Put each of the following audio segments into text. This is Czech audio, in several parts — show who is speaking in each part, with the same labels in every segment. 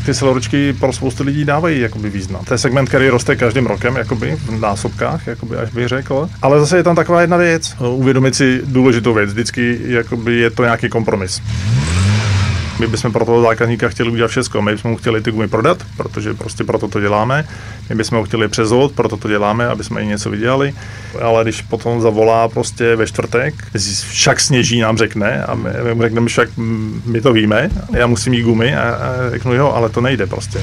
Speaker 1: ty celoručky pro spoustu lidí dávají jakoby význam. To je segment, který roste každým rokem jakoby v násobkách, jakoby, až bych řekl. Ale zase je tam taková jedna věc. Uvědomit si důležitou věc. Vždycky jakoby je to nějaký kompromis. My bychom pro toho zákazníka chtěli udělat všechno. My bychom mu chtěli ty gumy prodat, protože prostě proto to děláme. My bychom ho chtěli přezvod, proto to děláme, aby jsme i něco vydělali. Ale když potom zavolá prostě ve čtvrtek, však sněží, nám řekne a my mu řekneme, však my to víme, já musím mít gumy a řeknu jo, ale to nejde prostě.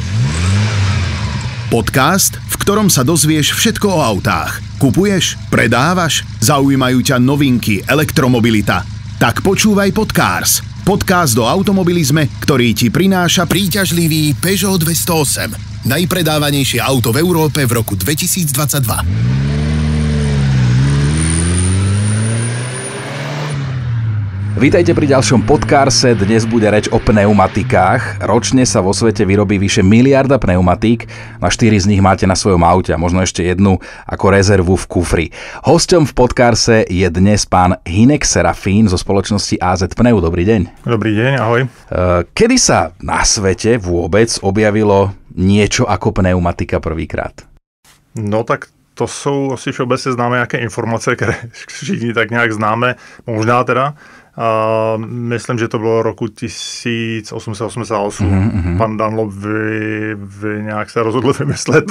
Speaker 2: Podcast, v ktorom sa dozvieš všetko o autách. Kupuješ? Predávaš? Zaujímajú ťa novinky, elektromobilita? Tak počúvaj Podcars. Podcast o automobilizme, ktorý ti prináša príťažlivý Peugeot 208. Najpredávanejšie auto v Európe v roku 2022.
Speaker 3: Vítajte pri ďalšom Podcarse. Dnes bude reč o pneumatikách. Ročne sa vo svete vyrobí vyše miliarda pneumatík, a 4 z nich máte na svojom aute a možno ešte jednu ako rezervu v kufri. Hosťom v Podcarse je dnes pán Hynek Serafín zo spoločnosti AZ Pneu. Dobrý deň.
Speaker 1: Dobrý deň, ahoj.
Speaker 3: Kedy sa na svete vôbec objavilo niečo ako pneumatika prvýkrát?
Speaker 1: No tak to jsou asi všeobecně známé nějaké informace, které všichni tak nějak známe, možná teda. Myslím, že to bylo roku 1888. Pan Dunlop nějak se rozhodl vymyslet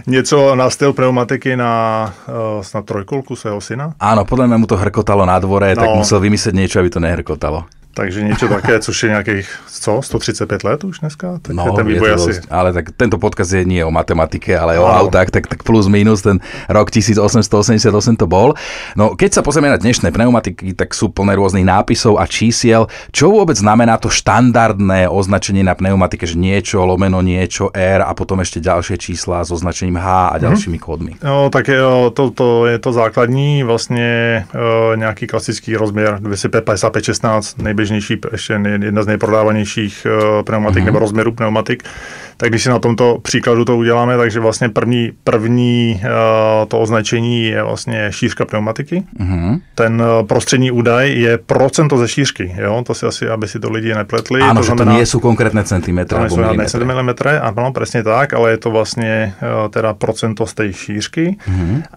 Speaker 1: něco na styl pneumatiky na snad trojkolku svého syna.
Speaker 3: Áno, podľa mňa mu to hrkotalo na dvore, tak musel vymyslieť niečo, aby to nehrkotalo.
Speaker 1: Takže něco také, což je nějakých 135 let už dneska. Tak
Speaker 3: no,
Speaker 1: ten vývoj asi...
Speaker 3: Ale tak tento podcast je nie o matematike, ale o autách, tak plus minus ten rok 1888 to bol. No keď sa pozrieme na dnešné pneumatiky, tak sú plné rôznych nápisov a čísiel. Čo vôbec znamená to štandardné označenie na pneumatike, že niečo, lomeno niečo, R a potom ešte ďalšie čísla s označením H a ďalšími kódmi?
Speaker 1: No tak to je to základní, vlastně nějaký klasický rozměr 255-16, nejběžnější, ještě jedna z nejprodávanějších pneumatik nebo rozměrů pneumatik. Tak když si na tomto příkladu to uděláme, takže vlastně první to označení je vlastně šířka pneumatiky. Ten prostřední údaj je procento ze šířky. Jo? To si asi, aby si to lidi nepletli.
Speaker 3: Áno, že to nie sú konkrétne centimetre alebo
Speaker 1: milimetre. Ano, přesně tak, ale je to vlastně teda procento z té šířky.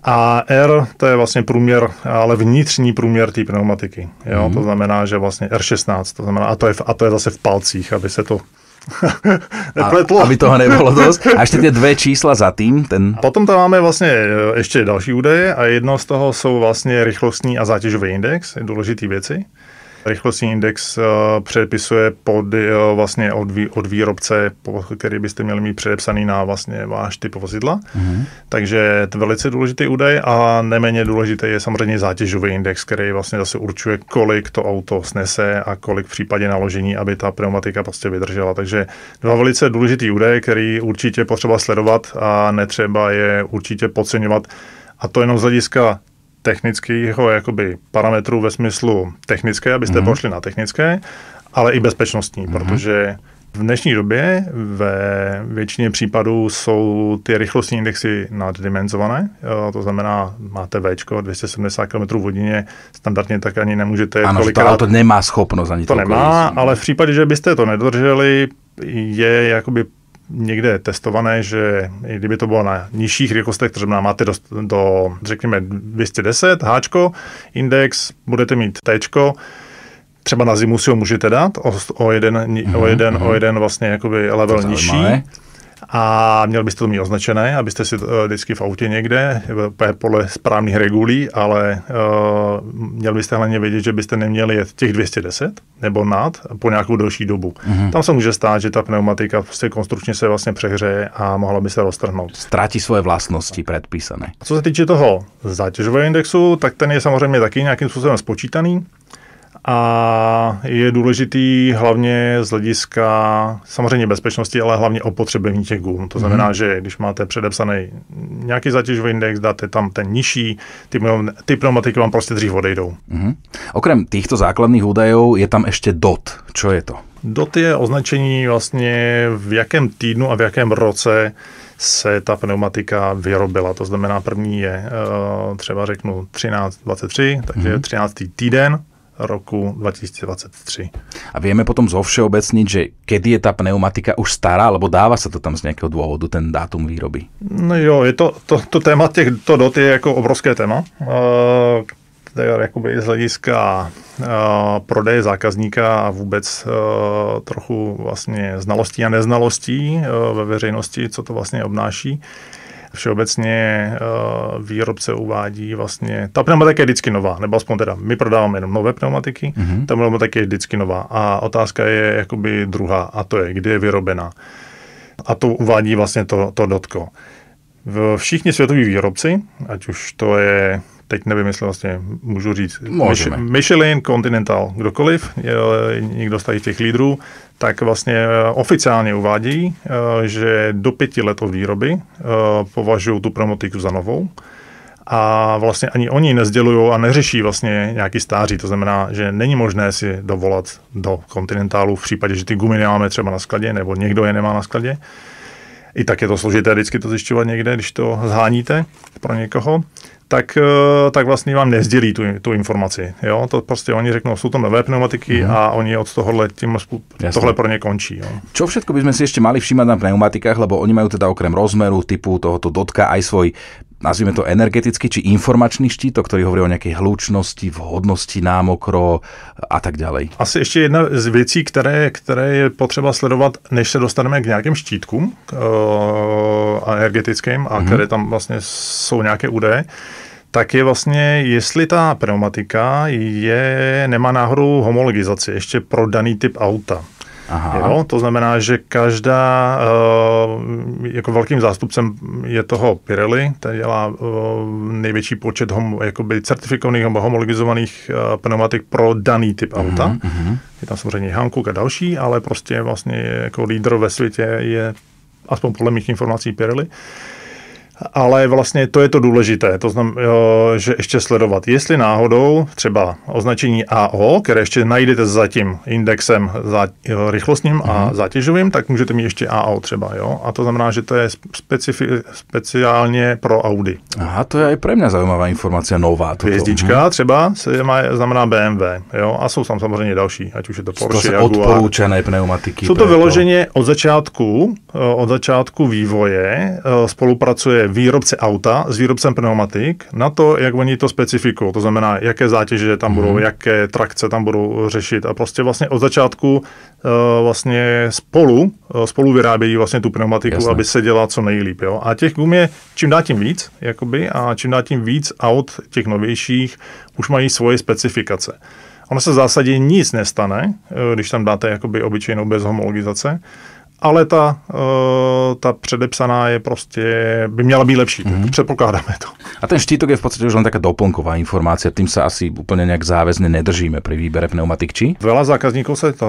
Speaker 1: A R, to je vlastně průměr, ale vnitřní průměr té pneumatiky. Jo? To znamená, že vlastně R16, to znamená, a to je zase v palcích, aby se to nepletlo.
Speaker 3: Aby toho nebolo dosť. A ešte tie dve čísla za tým.
Speaker 1: Potom tam máme vlastně ještě další údaje a jedno z toho jsou vlastně rychlostní a zátěžový index, důležitý věci. Rychlostní index předepisuje vlastně od výrobce, který byste měli mít předepsaný na vlastně váš typ vozidla. Takže to je velice důležitý údaj a neméně důležitý je samozřejmě zátěžový index, který vlastně zase určuje, kolik to auto snese a kolik v případě naložení, aby ta pneumatika prostě vydržela. Takže dva velice důležitý údaje, který určitě potřeba sledovat a netřeba je určitě podceňovat. A to jenom z hlediska technického jakoby parametrů ve smyslu technické, abyste pošli na technické, ale i bezpečnostní, protože v dnešní době ve většině případů jsou ty rychlostní indexy naddimenzované, to znamená, máte Včko 270 km v hodině, standardně tak ani nemůžete
Speaker 3: ano,
Speaker 1: kolikrát...
Speaker 3: Ano, to auto nemá schopnost ani
Speaker 1: to nemá, ale v případě, že byste to nedodrželi, je jakoby někde testované, že i kdyby to bylo na nižších rychlostech, to znamená máte do řekněme 210 Hčko, index, budete mít Tčko, třeba na zimu si ho můžete dát o jeden vlastně jakoby level nižší. A měl byste to mít označené, abyste si vždycky v autě někde, podle správných regulí, ale měl byste hlavně vědět, že byste neměli jet těch 210 nebo nad po nějakou delší dobu. Tam se může stát, že ta pneumatika prostě konstrukčně se vlastně přehřeje a mohla by se roztrhnout.
Speaker 3: Ztratí svoje vlastnosti předpísané.
Speaker 1: Co se týče toho zátěžového indexu, tak ten je samozřejmě taky nějakým způsobem spočítaný. A je důležitý hlavně z hlediska samozřejmě bezpečnosti, ale hlavně opotřebení těch gum. To znamená, že když máte předepsaný nějaký zátěžový index, dáte tam ten nižší, ty pneumatiky vám prostě dřív odejdou.
Speaker 3: Okrem týchto základných údajov je tam ještě DOT. Čo je to?
Speaker 1: DOT je označení vlastně v jakém týdnu a v jakém roce se ta pneumatika vyrobila. To znamená, první je třeba řeknu 1323, takže 13. týden roku 2023.
Speaker 3: A vieme potom zovšeobecniť, že kedy je tá pneumatika už stará, alebo dáva sa to tam z nejakého dôvodu, ten dátum výroby?
Speaker 1: No jo, je to téma těchto dot je jako obrovské téma. Jakoby z hlediska prodeje zákazníka a vůbec trochu vlastně znalostí a neznalostí ve veřejnosti, co to vlastně obnáší. Všeobecně výrobce uvádí vlastně, ta pneumatika je vždycky nová, nebo aspoň teda my prodáváme jenom nové pneumatiky, ta pneumatika je vždycky nová a otázka je jakoby druhá, a to je, kdy je vyrobená. A to uvádí vlastně to dotko. Všichni světoví výrobci, ať už to je, teď nevím, jestli vlastně můžu říct, Michelin, Continental, kdokoliv, někdo z těch lídrů, tak vlastně oficiálně uvádí, že do 5 let od výroby považují tu pneumatiku za novou. A vlastně ani oni nezdělují a neřeší vlastně nějaký stáří. To znamená, že není možné si dovolat do Continentalu v případě, že ty gumy nemáme třeba na skladě, nebo někdo je nemá na skladě. I tak je to složité vždycky to zjišťovat někde, když to zháníte pro někoho, tak vlastně vám nezdělí tu informaci. Jo? To prostě oni řeknou, jsou to nové pneumatiky a oni od tohohle tohle pro ně končí. Jo?
Speaker 3: Čo všetko by sme si ešte mali všímať na pneumatikách, lebo oni majú teda okrem rozmeru typu tohoto dotka aj svoj, nazvime to energetický či informačný štítok, ktorý hovorí o nejakej hlučnosti, vhodnosti, námokro a tak ďalej.
Speaker 1: Asi ještě jedna z věcí, které je potřeba sledovat, než se dostaneme k nějakým štítkům energetickým a které tam vlastně jsou nějaké údaje, tak je vlastně, jestli ta pneumatika nemá náhodou homologizaci ještě pro daný typ auta. Jo, to znamená, že každá, jako velkým zástupcem je toho Pirelli, který dělá největší počet certifikovaných nebo homologizovaných pneumatik pro daný typ auta. Je tam samozřejmě Hankook a další, ale prostě vlastně jako lídr ve světě je, aspoň podle mých informací, Pirelli. Ale vlastně to je to důležité, to znamená, že ještě sledovat, jestli náhodou třeba označení AO, které ještě najdete za tím indexem rychlostním a zátěžovým, tak můžete mít ještě AO třeba, jo? A to znamená, že to je speciálně pro Audi.
Speaker 3: Aha, to je aj pre mňa zaujímavá informácia, nová.
Speaker 1: Hvězdička třeba znamená BMW, jo? A jsou tam samozřejmě další, ať už je to Porsche,
Speaker 3: Jaguar. Odporúčané pneumatiky.
Speaker 1: Jsou to vyloženě od začátku vývoje spolupracuje výrobce auta s výrobcem pneumatik na to, jak oni to specifikují. To znamená, jaké zátěže tam budou, jaké trakce tam budou řešit a prostě vlastně od začátku vlastně spolu vyrábějí vlastně tu pneumatiku, jasné, aby se dělala co nejlíp. Jo? A těch gum je čím dál tím víc, a čím dál tím víc aut těch novějších už mají svoje specifikace. Ono se v zásadě nic nestane, když tam dáte obyčejnou bez homologizace, ale ta předepsaná je prostě, by měla být lepší. Předpokládáme to.
Speaker 3: A ten štítok je v podstate už len taká doplnková informácia, tým sa asi úplne nejak záväzne nedržíme pri výbere pneumatik, či?
Speaker 1: Veľa zákazníkov se to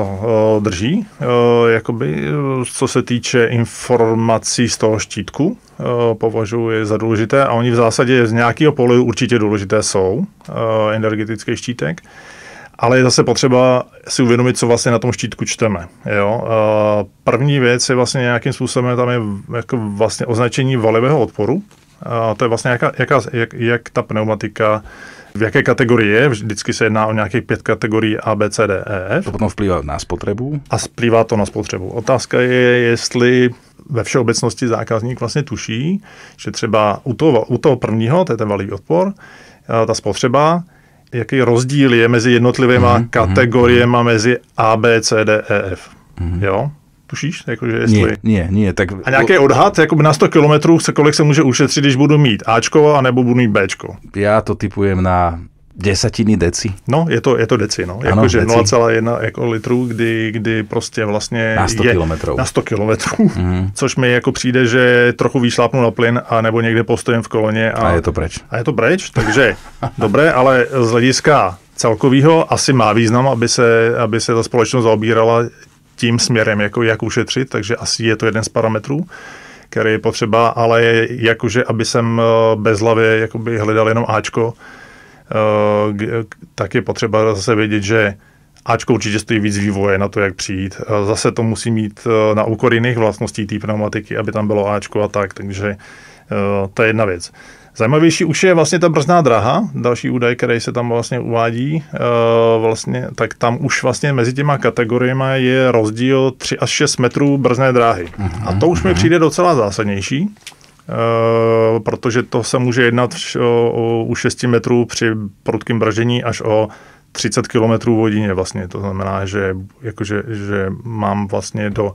Speaker 1: drží, co se týče informací z toho štítku, považuji za důležité a oni v zásadě z nějakého pohledu určitě důležité jsou, energetický štítek. Ale je zase potřeba si uvědomit, co vlastně na tom štítku čteme. Jo? První věc je vlastně nějakým způsobem, tam je jako vlastně označení valivého odporu. To je vlastně jak ta pneumatika, v jaké kategorii je. Vždycky se jedná o nějakých 5 kategorií A, B, C, D, E, F.
Speaker 3: To potom vplývá na spotřebu?
Speaker 1: A vplývá to na spotřebu. Otázka je, jestli ve všeobecnosti zákazník vlastně tuší, že třeba u toho prvního, to je ten valivý odpor, ta spotřeba, jaký rozdíl je mezi jednotlivými kategoriemi mezi A, B, C, D, E, F. Jo? Tušíš? Jakože jestli...
Speaker 3: Nie. Tak...
Speaker 1: A nějaký odhad, na 100 kilometrů, kolik se může ušetřit, když budu mít Ačko, anebo budu mít Bčko?
Speaker 3: Já to typujem na desatiny deci.
Speaker 1: No, je to deci, no. Jakože 0,1 jako litrů, kdy prostě vlastně
Speaker 3: na 100 kilometrů.
Speaker 1: Na 100 kilometrů, což mi jako přijde, že trochu vyšlápnu na plyn a nebo někde postojím v koloně. A je to pryč, takže dobré, ale z hlediska celkového asi má význam, aby se ta společnost zaobírala tím směrem, jako jak ušetřit, takže asi je to jeden z parametrů, který je potřeba, ale jakože, aby jsem bezhlavě jakoby hledal jenom Ačko, tak je potřeba zase vědět, že Ačko určitě stojí víc vývoje na to, jak přijít. Zase to musí mít na úkor jiných vlastností té pneumatiky, aby tam bylo Ačko a tak, takže to je jedna věc. Zajímavější už je vlastně ta brzdná dráha, další údaj, který se tam vlastně uvádí, vlastně, tak tam už vlastně mezi těma kategoriemi je rozdíl 3 až 6 metrů brzdné dráhy. A to už mi přijde docela zásadnější, protože to se může jednat u 6 metrů při prudkém brždění až o 30 km v hodině vlastně. To znamená, že mám vlastně do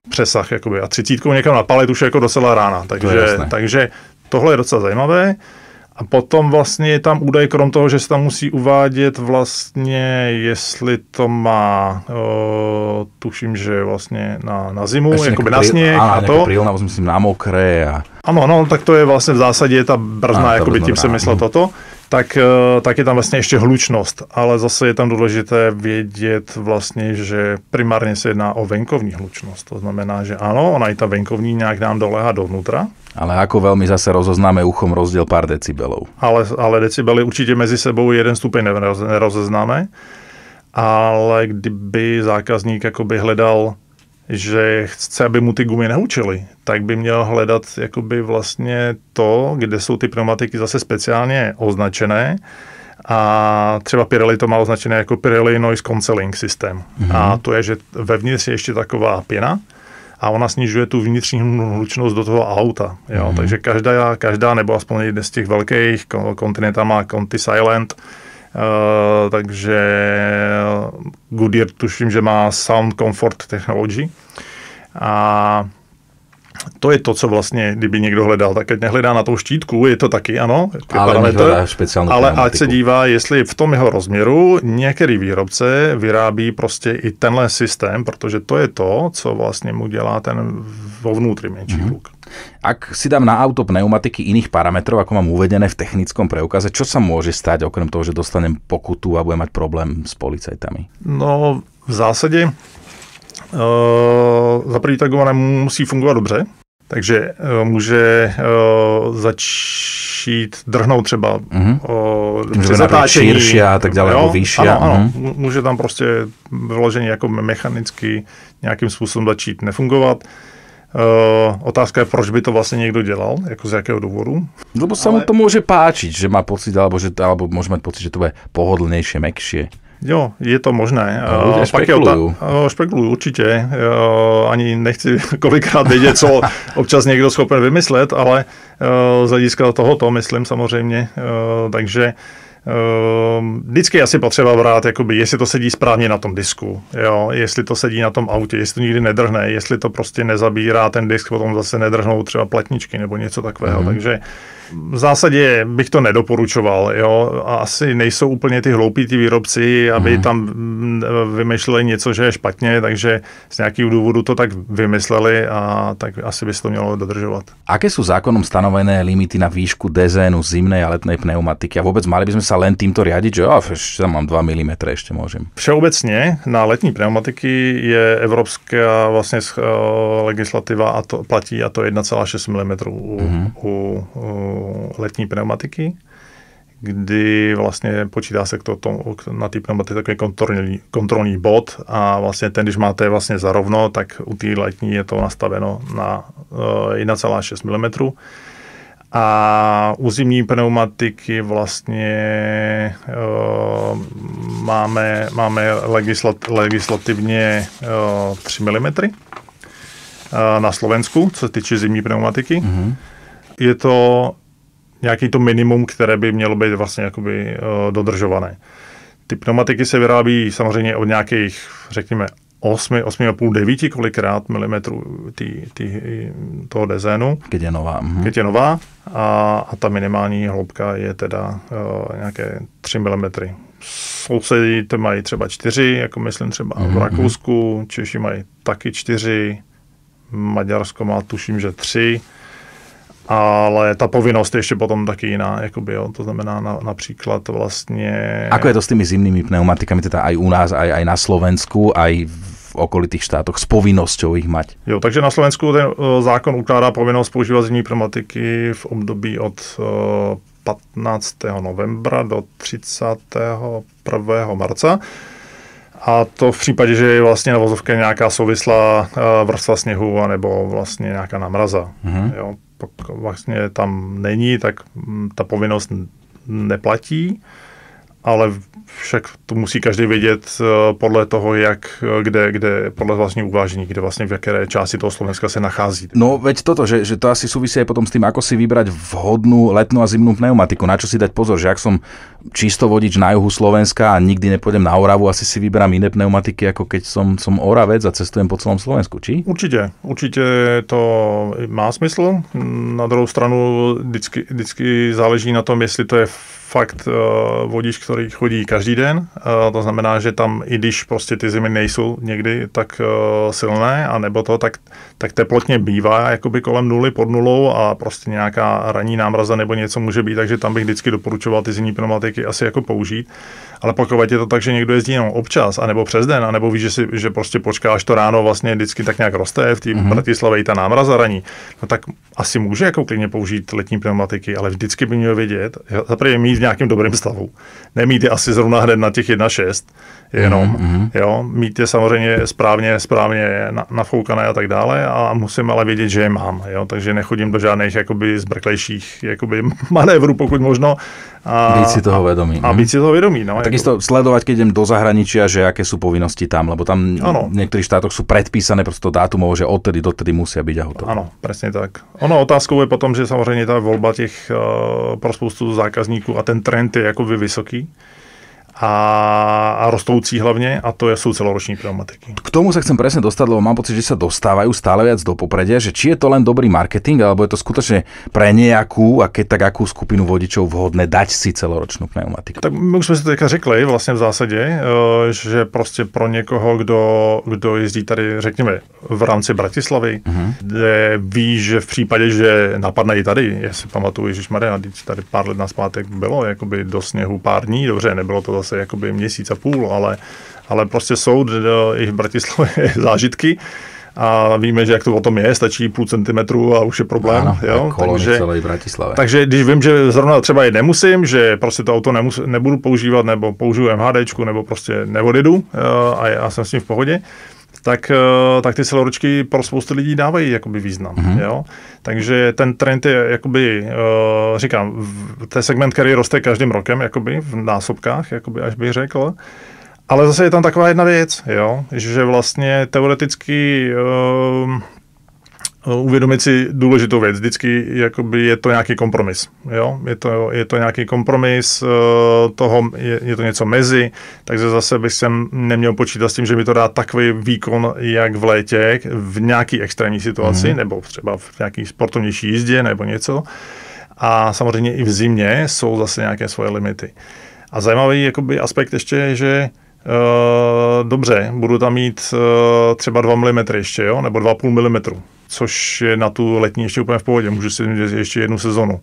Speaker 1: přesah jakoby, a 30 někam napalit už je jako docela rána. Takže tohle je docela zajímavé. A potom vlastně je tam údaj, krom toho, že se tam musí uvádět vlastně, jestli to má, tuším, že vlastně na zimu, jakoby na sněh a to.
Speaker 3: Prílna, myslím, na mokré.
Speaker 1: Ano, tak to je vlastně v zásadě ta brzná, jakoby tím jsem myslel toto. Tak je tam vlastně ještě hlučnost, ale zase je tam důležité vědět vlastně, že primárně se jedná o venkovní hlučnost. To znamená, že ano, ona i ta venkovní nějak nám doléhá dovnútra.
Speaker 3: Ale ako veľmi zase rozoznáme uchom rozdiel pár decibelov.
Speaker 1: Ale decibely určitě mezi sebou jeden stupeň nerozeznáme, ale kdyby zákazník jakoby hledal, že chce, aby mu ty gumy nehučily, tak by měl hledat jakoby vlastně to, kde jsou ty pneumatiky zase speciálně označené. A třeba Pirelli to má označené jako Pirelli Noise Cancelling systém. A to je, že vevnitř je ještě taková pěna a ona snižuje tu vnitřní hlučnost do toho auta. Jo? Takže každá, nebo aspoň jeden z těch velkých, Continental má Conti Silent, takže Goodyear tuším, že má Sound Comfort Technology. A to je to, co vlastně, kdyby někdo hledal, tak ať nehledá na tou štítku, je to taky, ano, ale ať se dívá, jestli v tom jeho rozměru některý výrobce vyrábí prostě i tenhle systém, protože to je to, co vlastně mu dělá ten vovnútri menší hluk.
Speaker 3: Ak si dám na auto pneumatiky iných parametrov, ako mám uvedené v technickom preukaze, čo sa môže stať, okrem toho, že dostanem pokutu a budem mať problém s policajtami?
Speaker 1: No, v zásadě za první ta guma musí fungovat dobře, takže může začít drhnout třeba při zatáčení.
Speaker 3: Širší a tak dále, nebo vyšší.
Speaker 1: Ano, může tam prostě vyloženě jako mechanicky nějakým způsobem začít nefungovat. Otázka je, proč by to vlastně někdo dělal, jako z jakého důvodu.
Speaker 3: Lebo sa mu to môže páčiť, že má pocit, alebo môže mať pocit, že to bude pohodlnejšie, mäkšie.
Speaker 1: Jo, je to možné. Špekuluju určitě. Ani nechci kolikrát vědět, co občas někdo schopen vymyslet, ale z hlediska tohoto myslím samozřejmě. Takže vždycky asi potřeba brát, jakoby, jestli to sedí správně na tom disku, jo, jestli to sedí na tom autě, jestli to nikdy nedrhne, jestli to prostě nezabírá ten disk, potom zase nedrhnou třeba platničky nebo něco takového. Takže v zásadě bych to nedoporučoval, jo, a asi nejsou úplně ty hloupí ty výrobci, aby tam vymýšleli něco, že je špatně, takže z nějakého důvodu to tak vymysleli a tak asi by se to mělo dodržovat.
Speaker 3: Aké sú zákonom stanovené limity na výšku dezénu zimnej a letnej pneumatiky? A vôbec mali by sme sa len týmto riadiť, že ešte tam mám 2 mm, ešte môžem.
Speaker 1: Všeobecně na letní pneumatiky je evropská vlastně legislativa a to platí, a to 1,6 mm u letní pneumatiky, kdy vlastně počítá se na té pneumatice takový kontrolní bod a vlastně ten, když máte vlastně zarovno, tak u té letní je to nastaveno na 1,6 mm. A u zimní pneumatiky vlastně máme legislativně 3 mm na Slovensku, co se týče zimní pneumatiky. Je to nějaký to minimum, které by mělo být vlastně jakoby dodržované. Ty pneumatiky se vyrábí samozřejmě od nějakých, řekněme, 8,5, 9 kolikrát milimetrů toho dezénu.
Speaker 3: Keď je
Speaker 1: nová. A ta minimální hloubka je teda nějaké 3 mm. Sousedi to mají třeba 4, jako myslím třeba v Rakousku, Češi mají taky 4, Maďarsko má tuším, že 3, ale ta povinnost je ještě potom taky jiná, jakoby, jo. To znamená například vlastně...
Speaker 3: Ako je to s tými zimnými pneumatikami, teda aj u nás, aj na Slovensku, aj v okolitých štátoch s povinnosťou ich mať?
Speaker 1: Jo, takže na Slovensku ten zákon ukládá povinnost používat zimní pneumatiky v období od 15. novembra do 31. marca. A to v případě, že je vlastně na vozovce nějaká souvislá vrstva sněhu anebo vlastně nějaká námraza. Jo, pokud vlastně tam není, tak ta povinnost neplatí, ale však to musí každý vědět podle toho, kde podle vlastního uvážení, kde vlastně v jaké části toho Slovenska se nachází.
Speaker 3: No veď toto, že to asi súvisí aj potom s tým, ako si vybrať vhodnú letnú a zimnú pneumatiku. Na čo si dať pozor, že ak som čisto vodič na juhu Slovenska a nikdy nepôjdem na Oravu, asi si vyberám iné pneumatiky, ako keď som Oravec a cestujem po celom Slovensku, či?
Speaker 1: Určitě to má smysl. Na druhou stranu vždycky záleží na tom, jestli to je fakt vodič, který chodí každý den. To znamená, že tam, i když prostě ty zimy nejsou někdy tak silné, anebo to, tak teplotně bývá jakoby kolem nuly, pod nulou a prostě nějaká ranní námraza nebo něco může být, takže tam bych vždycky doporučoval ty zimní pneumatiky asi jako použít. Ale pokud je to tak, že někdo jezdí jenom občas, anebo přes den, anebo víš, že prostě počkáš to ráno, vlastně vždycky tak nějak roste v té Bratislavě i ta námraza raní, no tak asi může jako klidně použít letní pneumatiky, ale vždycky by měl vědět, zaprvé mít v nějakém dobrém stavu. Nemít je asi zrovna hned na těch 1.6, jenom, jo, mít je samozřejmě správně nafoukané a tak dále a musím ale vědět, že je mám, jo, takže nechodím do žádných jakoby zbrklejších jakoby manévrů, pokud možno.
Speaker 3: Být si toho vedomý.
Speaker 1: A být si toho vědomý, no.
Speaker 3: Takisto sledovať, keď idem do zahraničia, že aké sú povinnosti tam, lebo tam v niektorých štátoch sú predpísané prosto dátumov, že odtedy dotedy musia byť auto.
Speaker 1: Ano, presne tak. Ono otázkou je potom, že samozřejmě ta volba těch pro spoustu zákazníků a ten trend je jakoby vysoký. A rostoucí hlavne, a to sú celoroční pneumatiky.
Speaker 3: K tomu sa chcem presne dostať, lebo mám pocit, že sa dostávajú stále viac do popredia, že či je to len dobrý marketing, alebo je to skutočne pre nejakú, a keď tak akú skupinu vodičov vhodné dať si celoročnú pneumatiku.
Speaker 1: Tak my už sme si to teďka řekli vlastně v zásadě, že prostě pro někoho, kdo jezdí tady, řekněme, v rámci Bratislavy, kde ví, že v případě, že napadne i tady, já si pamatuju, ježišmarja, tady pár let nazpátek bylo jakoby do sněhu pár dní, dobře, nebylo to zase jakoby měsíc a půl, ale prostě jsou i v Bratislavě zážitky a víme, že jak to o tom je, stačí půl centimetru a už je problém.
Speaker 3: Áno,
Speaker 1: jo?
Speaker 3: Takže
Speaker 1: když vím, že zrovna třeba jet nemusím, že prostě to auto nebudu používat nebo použiju MHDčku nebo prostě neodjedu a já jsem s tím v pohodě, tak ty celoročky pro spoustu lidí dávají jakoby význam. Jo? Takže ten trend je jakoby, říkám, to je segment, který roste každým rokem jakoby v násobkách, jakoby, až bych řekl. Ale zase je tam taková jedna věc, jo? Že vlastně teoreticky uvědomit si důležitou věc. Vždycky jakoby je to nějaký kompromis. Jo? Je to nějaký kompromis toho, je to něco mezi, takže zase bych sem neměl počítat s tím, že mi to dá takový výkon, jak v létě, v nějaký extrémní situaci, nebo třeba v nějaký sportovnější jízdě, nebo něco. A samozřejmě i v zimě jsou zase nějaké svoje limity. A zajímavý jakoby aspekt ještě je, že dobře, budu tam mít třeba 2 mm ještě, jo? Nebo 2,5 mm, což je na tu letní ještě úplně v pohodě, můžu si mít ještě jednu sezonu.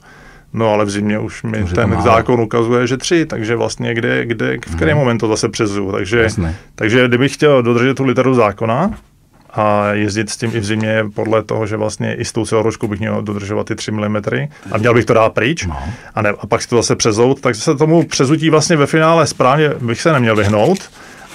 Speaker 1: No ale v zimě už mi ten zákon ukazuje, že 3, takže vlastně v který moment to zase přezuju. Takže kdybych chtěl dodržet tu literu zákona a jezdit s tím i v zimě podle toho, že vlastně i s tou celoročkou bych měl dodržovat ty 3 mm a měl bych to dát pryč a pak si to zase přezout, tak se tomu přezutí vlastně ve finále správně bych se neměl vyhnout.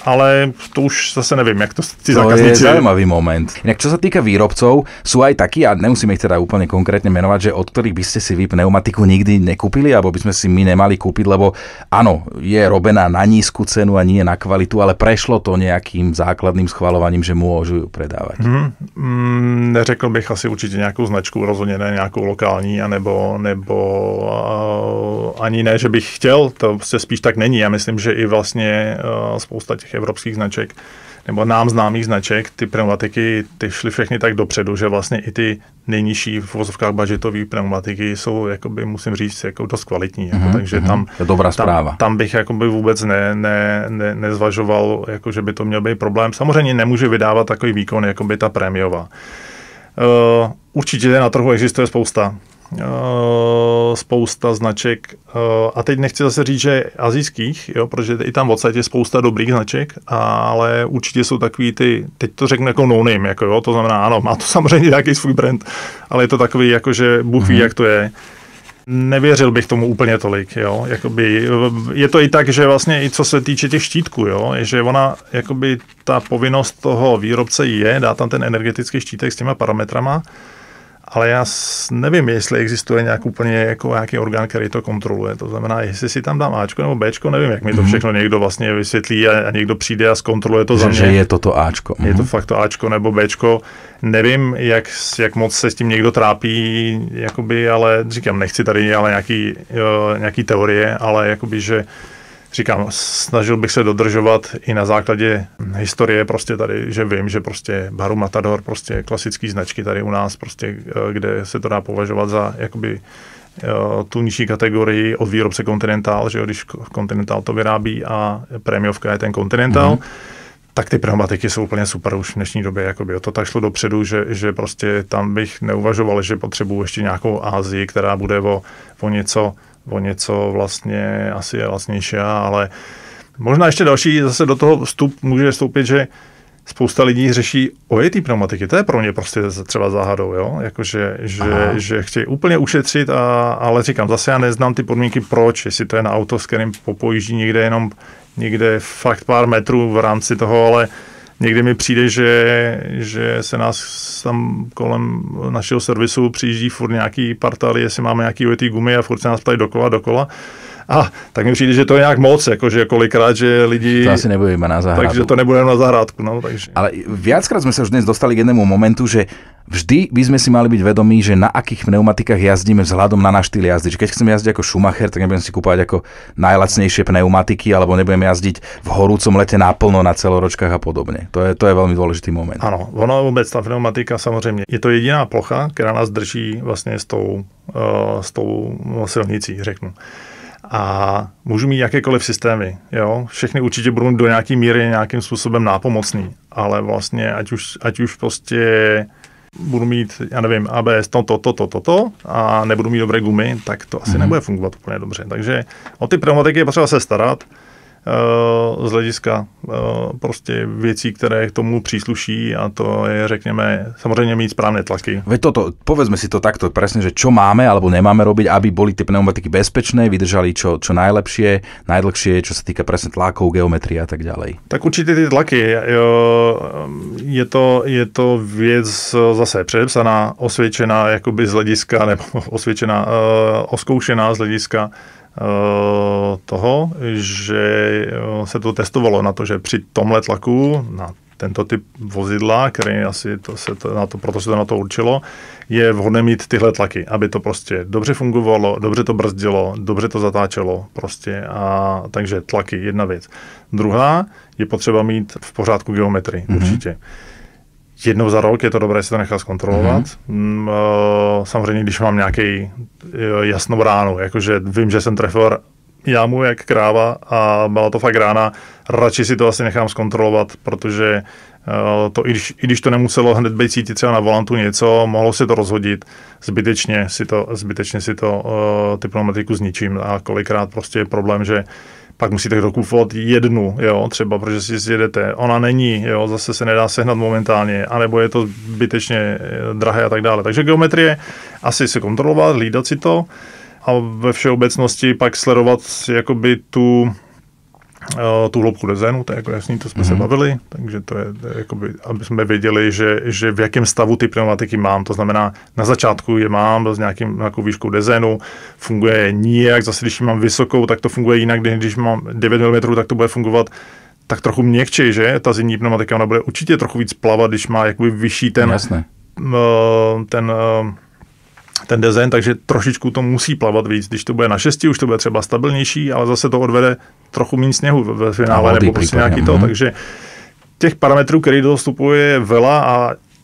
Speaker 1: Ale to už zase nevím, jak to tí zákazníci...
Speaker 3: To je zaujímavý moment. Inak čo sa týka výrobcov, sú aj takí, a nemusíme ich teda úplne konkrétne menovať, že od ktorých by ste si vy pneumatiku nikdy nekúpili, alebo by sme si my nemali kúpiť, lebo áno, je robená na nízku cenu a nie na kvalitu, ale prešlo to nejakým základným schvaľovaním, že môžu ju predávať.
Speaker 1: Neřekl bych asi určitě nějakou značku, rozhodně ne nějakou lokální, nebo ani ne, že bych chtěl, to prostě spíš tak není. Já myslím, že i vlastně spousta těch evropských značek nebo nám známých značek, ty pneumatiky, ty šly všechny tak dopředu, že vlastně i ty nejnižší v vozovkách budgetové pneumatiky jsou, jakoby, musím říct, jako dost kvalitní. Jako, takže tam,
Speaker 3: dobrá zpráva.
Speaker 1: Tam bych jakoby vůbec nezvažoval, jako, že by to měl být problém. Samozřejmě nemůže vydávat takový výkon, jako by ta prémiová. Určitě na trhu existuje spousta značek a teď nechci zase říct, že asijských, jo, protože i tam v odsadě je spousta dobrých značek, ale určitě jsou takový ty, teď to řeknu jako no name, jako jo, to znamená, ano, má to samozřejmě nějaký svůj brand, ale je to takový, jako že Bůh ví, jak to je. nevěřil bych tomu úplně tolik, jo. Jakoby, je to i tak, že vlastně i co se týče těch štítků, jo, je, že ona, jakoby ta povinnost toho výrobce je dát tam ten energetický štítek s těma parametrama, ale já nevím, jestli existuje nějaký orgán, který to kontroluje. To znamená, jestli si tam dám Ačko nebo Bčko, nevím, jak mi to všechno někdo vlastně vysvětlí a někdo přijde a zkontroluje to za mě.
Speaker 3: Že je to Ačko.
Speaker 1: Je to fakt to Ačko nebo Bčko. Nevím, jak moc se s tím někdo trápí, jakoby, ale říkám, nechci tady ale nějaký teorie, ale jakoby, že říkám, snažil bych se dodržovat i na základě historie prostě tady, že vím, že prostě Baru Matador, prostě klasický značky tady u nás, prostě, kde se to dá považovat za jakoby tu nižší kategorii od výrobce Continental, že jo, když Continental to vyrábí a prémiovka je ten Continental, tak ty pneumatiky jsou úplně super už v dnešní době, jakoby to tak šlo dopředu, že prostě tam bych neuvažoval, že potřebuji ještě nějakou Asii, která bude o něco vlastně asi je vlastnější, ale možná ještě další, zase do toho může vstoupit, že spousta lidí řeší ojetý pneumatiky, to je pro ně prostě třeba záhadou, jo, jakože, že chtějí úplně ušetřit, ale říkám, zase já neznám ty podmínky, proč, jestli to je na auto, s kterým popojíždí někde fakt pár metrů v rámci toho, ale někdy mi přijde, že se nás tam kolem našeho servisu přijíždí furt nějaký partaly, jestli máme nějaký ojetý gumy a furt se nás ptají dokola. A tak mi přijde, že to je nějak moc, jakože kolikrát, že lidi...
Speaker 3: To asi nebude iba na zahrádku.
Speaker 1: Takže to nebude na zahrádku, no, takže...
Speaker 3: Ale viackrát sme sa už dnes dostali k jednému momentu, že vždy by sme si mali byť vedomí, že na akých pneumatikách jazdíme vzhľadom na náš štýl jazdy. Že keď chcem jazdiť ako Schumacher, tak nebudem si kúpovať ako najlacnejšie pneumatiky, alebo nebudem jazdiť v horúcom lete naplno na celoročkách a podobne. To je veľmi dôležitý moment.
Speaker 1: Ano, ono vůbec ta pneumatika samozřejmě. Je to jediná plocha, která nás drží vlastně s tou silnicí, řeknu. A můžu mít jakékoliv systémy, jo. Všechny určitě budou do nějaké míry nějakým způsobem nápomocný, ale vlastně ať už prostě budu mít, já nevím, ABS to a nebudu mít dobré gumy, tak to asi nebude fungovat úplně dobře. Takže o ty pneumatiky je potřeba se starat z hlediska prostě věcí, které k tomu přísluší a to je, řekněme, samozřejmě mít správné tlaky.
Speaker 3: Veď toto, povedzme si to takto presne, že čo máme alebo nemáme robiť, aby boli tie pneumatiky bezpečné, vydržali čo najlepšie, najdlhšie, čo sa týka presne tlakov, geometrie a tak ďalej.
Speaker 1: Tak určitě ty tlaky, je to věc zase předepsaná, osvědčená jakoby z hlediska, nebo osvědčená, oskoušená z hlediska toho, že se to testovalo na to, že při tomhle tlaku na tento typ vozidla, který asi proto se to na to určilo, je vhodné mít tyhle tlaky, aby to prostě dobře fungovalo, dobře to brzdilo, dobře to zatáčelo prostě a takže tlaky, jedna věc. Druhá, je potřeba mít v pořádku geometrii, určitě. Jednou za rok je to dobré si to nechat zkontrolovat. Samozřejmě, když mám nějaký jasnou ránu, jakože vím, že jsem trefil jámu jak kráva a byla to fakt rána, radši si to asi nechám zkontrolovat, protože to, i když to nemuselo hned být cítit třeba na volantu něco, mohlo se to rozhodit, zbytečně si to ty pneumatiku zničím a kolikrát prostě je problém, že pak musíte dokupovat jednu, jo, třeba, protože si zjedete, ona není, jo, zase se nedá sehnat momentálně, anebo je to zbytečně drahé a tak dále. Takže geometrie asi se kontrolovat, hlídat si to a ve všeobecnosti pak sledovat jakoby tu hloubku dezénu, to je jako jasný, to jsme se bavili, takže to je jakoby, aby jsme věděli, že v jakém stavu ty pneumatiky mám, to znamená, na začátku je mám s nějakou výškou dezénu, funguje nijak, zase když mám vysokou, tak to funguje jinak, když mám 9 mm, tak to bude fungovat tak trochu měkčej, že? Ta zimní pneumatika, ona bude určitě trochu víc plavat, když má jakoby vyšší ten dezén, takže trošičku to musí plavat víc. Když to bude na 6, už to bude třeba stabilnější, ale zase to odvede trochu méně sněhu ve finále, nebo prostě nějaký to. Takže těch parametrů, který dostupuje, je veľa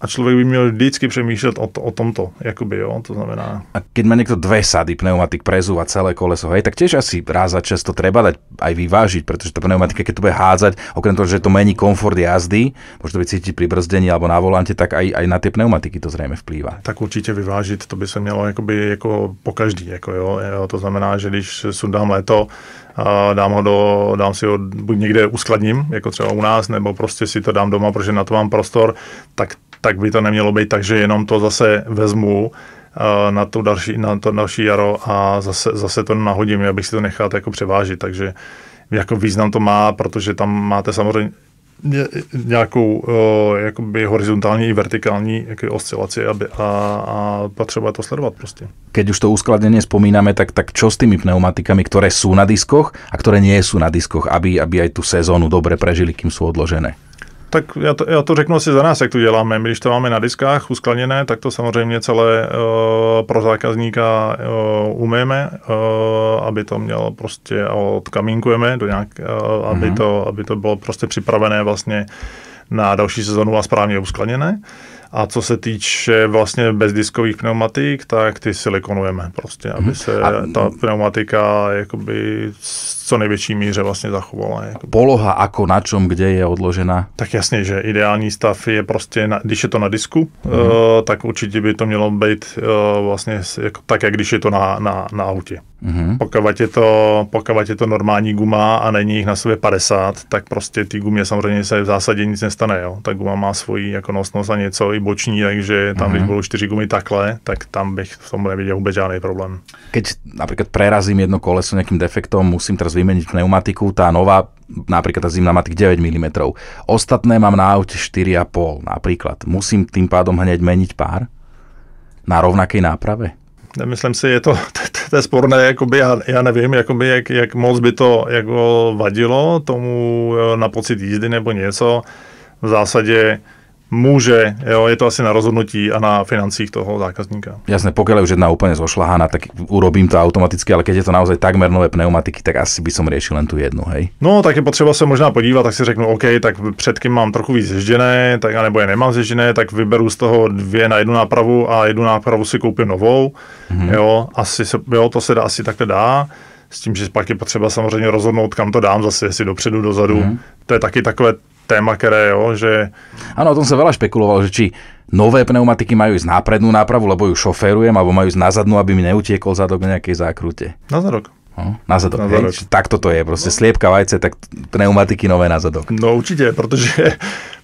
Speaker 1: a člověk by měl vždycky přemýšlet o tomto, jakoby, jo, to znamená.
Speaker 3: A keď má niekto dve sady pneumatik, prezúva celé koleso, hej, tak tiež asi raz za čas to treba dať aj vyvážiť, pretože tá pneumatika, keď to bude hádzať, okrem toho, že to mení komfort jazdy, môže to byť cítiť pri brzdení alebo na volante, tak aj na tie pneumatiky to zrejme vplýva.
Speaker 1: Tak určitě vyvážit, to by se mělo jakoby, jako po každý, jako jo, to znamená, že když sundám léto, dám si ho buď někde uskladním, jako třeba u nás, nebo prostě si to dám doma, protože na to mám prostor, tak by to nemělo být tak, že jenom to zase vezmu, na to další jaro a zase to nahodím, abych si to nechal jako převážit, takže jako význam to má, protože tam máte samozřejmě nějakou jakoby horizontální i vertikální oscilaci a potřeba to sledovat prostě.
Speaker 3: Keď už to uskladnenie spomíname, tak čo s tými pneumatikami, ktoré sú na diskoch a ktoré nie sú na diskoch, aby aj tú sezónu dobre prežili, kým sú odložené?
Speaker 1: Tak já to řeknu asi za nás, jak to děláme. My, když to máme na diskách uskladněné, tak to samozřejmě celé pro zákazníka umíme, aby to mělo prostě, odkamínkujeme do nějak, aby to bylo prostě připravené vlastně na další sezonu a správně uskladněné. A co se týče vlastně bezdiskových pneumatik, tak ty silikonujeme prostě, aby se ta pneumatika jakoby co největší míře vlastně zachovala. Jakoby.
Speaker 3: Poloha ako, na čom, kde je odložená?
Speaker 1: Tak jasně, že ideální stav je prostě, když je to na disku, tak určitě by to mělo být vlastně jako, tak, jak když je to na autě. Pokud je to normální guma a není jich na sobě 50, tak prostě ty gumě samozřejmě se v zásadě nic nestane. Jo. Ta guma má svoji jako nosnost a něco i boční, takže tam, když budou 4 gumy takhle, tak tam bych v tom neviděl vůbec žádný problém.
Speaker 3: Keď napríklad prerazím jedno koleso nejakým defektom, musím teraz vymeniť pneumatiku, tá nová, napríklad tá Zimnamatic 9 mm. Ostatné mám na aute 4,5 napríklad. Musím tým pádom hneď meniť pár na rovnakej náprave?
Speaker 1: Myslím si, je to sporné, jakoby, já nevím, jakoby, jak moc by to jako vadilo tomu na pocit jízdy nebo něco. V zásadě môže, jo, je to asi na rozhodnutí a na financích toho zákazníka.
Speaker 3: Jasné, pokiaľ je už jedna úplne zošľahaná, tak urobím to automaticky, ale keď je to naozaj takmer nové pneumatiky, tak asi by som riešil len tu jednu, hej?
Speaker 1: No, tak je potřeba se možná podívat, tak si řeknu, OK, tak předky mám trochu víc zježděné, tak anebo je nemám zježděné, tak vyberu z toho 2 na jednu nápravu a jednu nápravu si koupím novou, jo, to se asi takhle dá. S tím, že pak je potřeba samozřejmě rozhodnout, kam to dám zase, jestli dopředu, dozadu. To je taky takové téma, které, jo, že...
Speaker 3: Áno, o tom sa veľa špekulovalo, že či nové pneumatiky majú ísť na prednú nápravu, lebo ju šoférujem, alebo majú ísť na zadnú, aby mi neutiekol zadok v nejakej zákrute.
Speaker 1: Na zadok.
Speaker 3: Na zadok, hej? Tak toto je, proste sliepka vajce, tak pneumatiky nové na zadok.
Speaker 1: No určitě,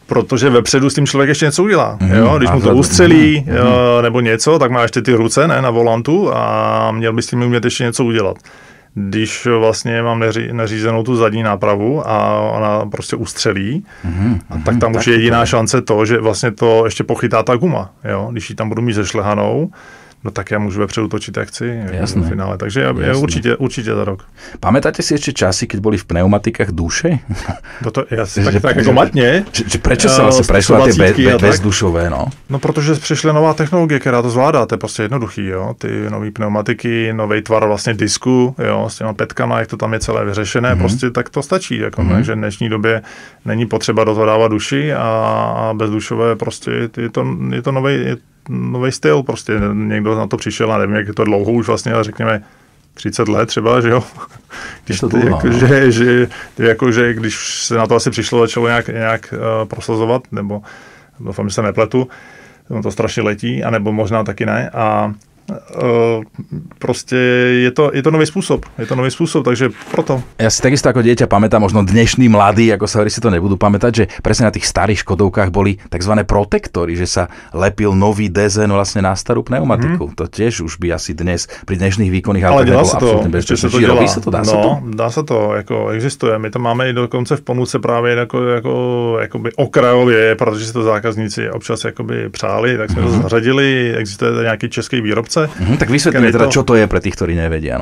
Speaker 1: protože vepředu s tím člověk ještě něco udělá. Jo? Když mu to ustřelí nebo něco, tak má ještě ty ruce na volantu a měl by s tím umět ještě něco udělat. Když vlastně mám neřízenou tu zadní nápravu a ona prostě ustřelí, tak tam už je jediná šance to, že vlastně to ještě pochytá ta guma. Jo? Když ji tam budu mít zešlehanou, no tak ja môžu vepředu točiť, jak chci v finále. Takže ja určite za rok.
Speaker 3: Pamätáte si ešte časy, keď boli v pneumatikách duše?
Speaker 1: Tak jako matně.
Speaker 3: Prečo sa vlastne prešla tie bezdušové?
Speaker 1: No, protože přišla nová technologie, která to zvládá. To je prostě jednoduchý. Jo? Ty nový pneumatiky, nový tvar vlastně disku, jo? S těma petkama, jak to tam je celé vyřešené, prostě tak to stačí. Jako, takže v dnešní době není potřeba do toho dávat duši a bezdušové prostě je to nový styl, prostě někdo na to přišel a nevím, jak je to dlouho už vlastně, ale řekněme 30 let třeba, že jo. Když se na to asi přišlo, začalo nějak prosazovat, nebo doufám, že se nepletu, to strašně letí, anebo možná taky ne. A prostě je to nový spôsob. Je to nový spôsob, takže proto.
Speaker 3: Ja si takisto ako dieťa pamätám, možno dnešní mladí, ako sa hovorí, si to nebudú pamätať, že presne na tých starých Škodovkách boli tzv. Protektory, že sa lepil nový dezén vlastne na starú pneumatiku. To tiež už by asi dnes pri dnešných výkonných autách nebolo absolútne bezpečné. Robí sa to? Dá sa to?
Speaker 1: Dá sa to, jako existuje. My to máme i dokonce v ponuce právě jakoby okrajově, protože si to zákazníci občas jakoby přáli, tak jsme to zařadili. Existuje nějaký český výrobce.
Speaker 3: Tak vysvětlíme teda, čo to je pre tých, ktorí nevedia.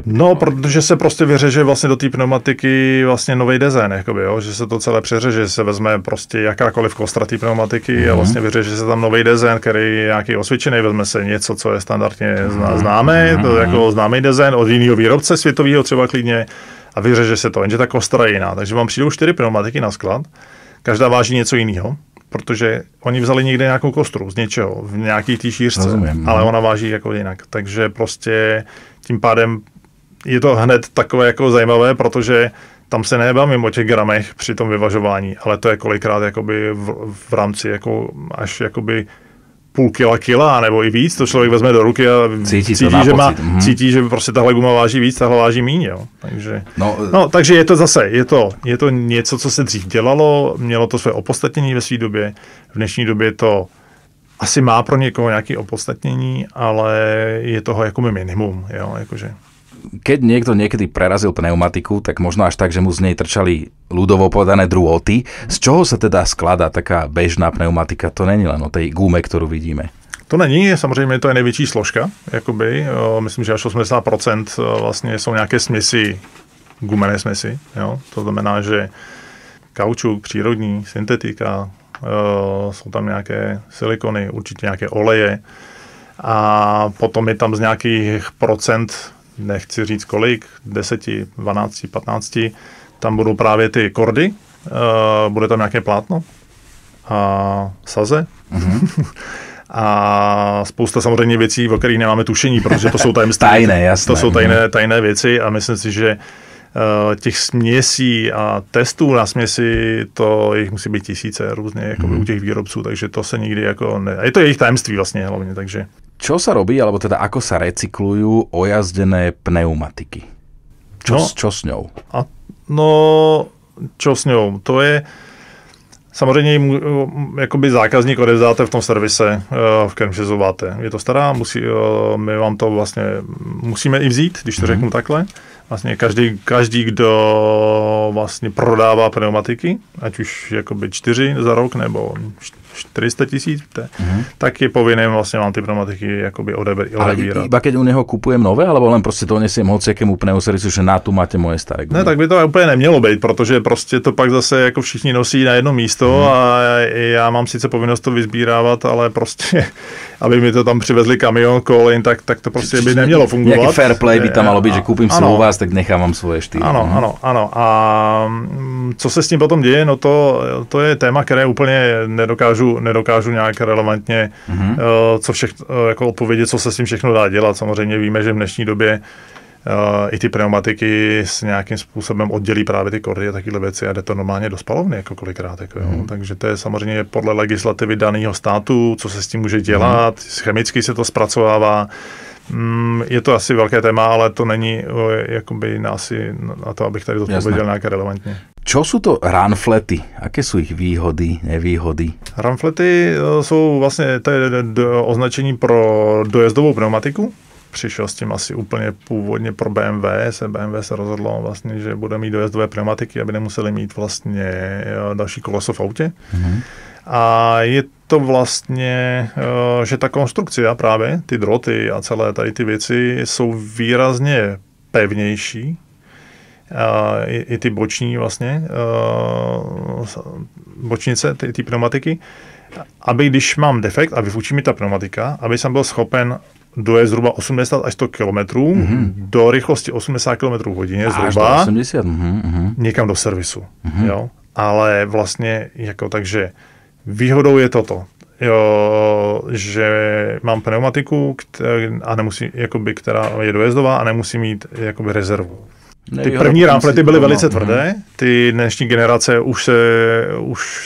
Speaker 1: No, protože se prostě vyřeže vlastně do té pneumatiky vlastně nový dezén, jakoby, jo? Že se to celé přeřeže, že se vezme prostě jakákoliv kostra té pneumatiky a vlastně vyřeže se tam nový dezén, který je nějaký osvědčený, vezme se něco, co je standardně známé, to jako známý dezén od jiného výrobce světového třeba klidně a vyřeže se to, jenže ta kostra je jiná. Takže vám přijdou 4 pneumatiky na sklad, každá váží něco jiného. Protože oni vzali někde nějakou kostru z něčeho, v nějaký té šířce, ale ona váží jako jinak. Takže prostě tím pádem je to hned takové jako zajímavé, protože tam se nebavím o těch gramech při tom vyvažování, ale to je kolikrát jakoby v rámci jako až jakoby půl kila, nebo i víc, to člověk vezme do ruky a cítí, že prostě tahle guma váží víc, tahle váží míň, jo. Takže, takže je to zase, je to něco, co se dřív dělalo, mělo to své opodstatnění ve své době, v dnešní době to asi má pro někoho nějaké opodstatnění, ale je toho jakoby minimum, jo, jakože.
Speaker 3: Keď niekto niekedy prerazil pneumatiku, tak možno až tak, že mu z nej trčali ľudovo povedané drôty. Z čoho sa teda skladá taká bežná pneumatika? To není len o tej gume, ktorú vidíme.
Speaker 1: To není, samozřejmě to je největší složka, jakoby. Myslím, že až 80% vlastně jsou nějaké směsi, gumené směsi. Jo? To znamená, že kaučuk, přírodní, syntetika, jsou tam nějaké silikony, určitě nějaké oleje a potom je tam z nějakých procent, nechci říct kolik, 10, 12, 15, tam budou právě ty kordy, bude tam nějaké plátno a saze. A spousta samozřejmě věcí, o kterých nemáme tušení, protože to jsou tajemství.
Speaker 3: Tajné, jasné.
Speaker 1: To jsou tajné věci a myslím si, že těch směsí a testů na směsi, to jich musí být tisíce různě jako u těch výrobců, takže to se nikdy jako ne... A je to jejich tajemství vlastně hlavně, takže...
Speaker 3: Čo sa robí, alebo teda ako sa recyklujú ojazdené pneumatiky? Čo s ňou?
Speaker 1: Čo s ňou? To je... Samozřejmě jakoby zákazník odevzdáte v tom servise, v kterém přezováte. Je to stará, my vám to vlastně musíme i vzít, když to řeknu takhle. Vlastně každý, kdo vlastně prodává pneumatiky, ať už jakoby 4 za rok nebo 400 000, tak je povinen vlastně vám ty pneumatiky jakoby odebírat.
Speaker 3: Ale iba keď u neho kupujem nové, alebo len prostě to nesiem hociakému pneuservisu, že na tu máte moje staré gumy?
Speaker 1: Ne, tak by to úplně nemělo být, protože prostě to pak zase jako všichni nosí na jedno místo a já mám sice povinnost to vyzbírávat, ale prostě, aby mi to tam přivezli kamion, kolin, tak to prostě by nemělo fungovat.
Speaker 3: Nějaký fair play by tam malo být, že koupím si u vás, tak nechávám svoje 4.
Speaker 1: Ano. A co se s tím potom děje, no to je téma, které úplně nedokážu nějak relevantně jako odpovědět, co se s tím všechno dá dělat. Samozřejmě víme, že v dnešní době i ty pneumatiky s nějakým způsobem oddělí právě ty kordy a takové věci a jde to normálně do spalovny jako kolikrát. Jako, takže to je samozřejmě podle legislativy daného státu, co se s tím může dělat, chemicky se to zpracovává. Je to asi velké téma, ale to není jakoby na to, abych tady to odpověděl nějaké relevantně.
Speaker 3: Čo sú to runflety? Aké sú ich výhody, nevýhody?
Speaker 1: Runflety jsou vlastně označení pro dojezdovou pneumatiku. Přišel s tím asi úplně původně pro BMW se rozhodlo vlastně, že bude mít dojezdové pneumatiky, aby nemuseli mít vlastně další koleso v autě. A je to vlastně, že ta konstrukce právě, ty droty a celé tady ty věci jsou výrazně pevnější, i ty boční vlastně, bočnice, ty pneumatiky, aby když mám defekt a vyfučí mi ta pneumatika, aby jsem byl schopen dojet zhruba 80 až 100 km do rychlosti 80 km hodině zhruba
Speaker 3: 80?
Speaker 1: Někam do servisu. Jo? Ale vlastně jako takže výhodou je toto, že mám pneumatiku a nemusí, jakoby, která je dojezdová a nemusí mít jakoby rezervu. Ty první runflety byly velice tvrdé, ty dnešní generace už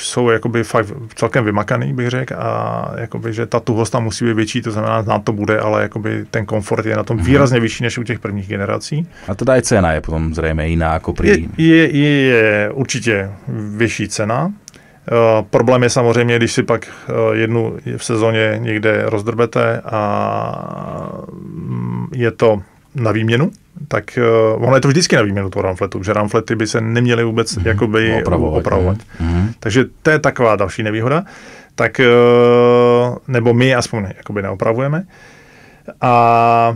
Speaker 1: jsou jakoby fakt celkem vymakaný, bych řekl, a jakoby, že ta tuhost tam musí být větší, to znamená, znát to bude, ale jakoby ten komfort je na tom výrazně vyšší než u těch prvních generací.
Speaker 3: A teda i cena je potom zřejmě jiná jako pri...
Speaker 1: Je určitě vyšší cena. Problém je samozřejmě, když si pak jednu v sezóně někde rozdrbete a je to na výměnu, tak ono je to vždycky na výměnu toho runfletu, že runflety by se neměly vůbec jakoby opravovat. Takže to je taková další nevýhoda. Tak, nebo my aspoň jakoby neopravujeme. A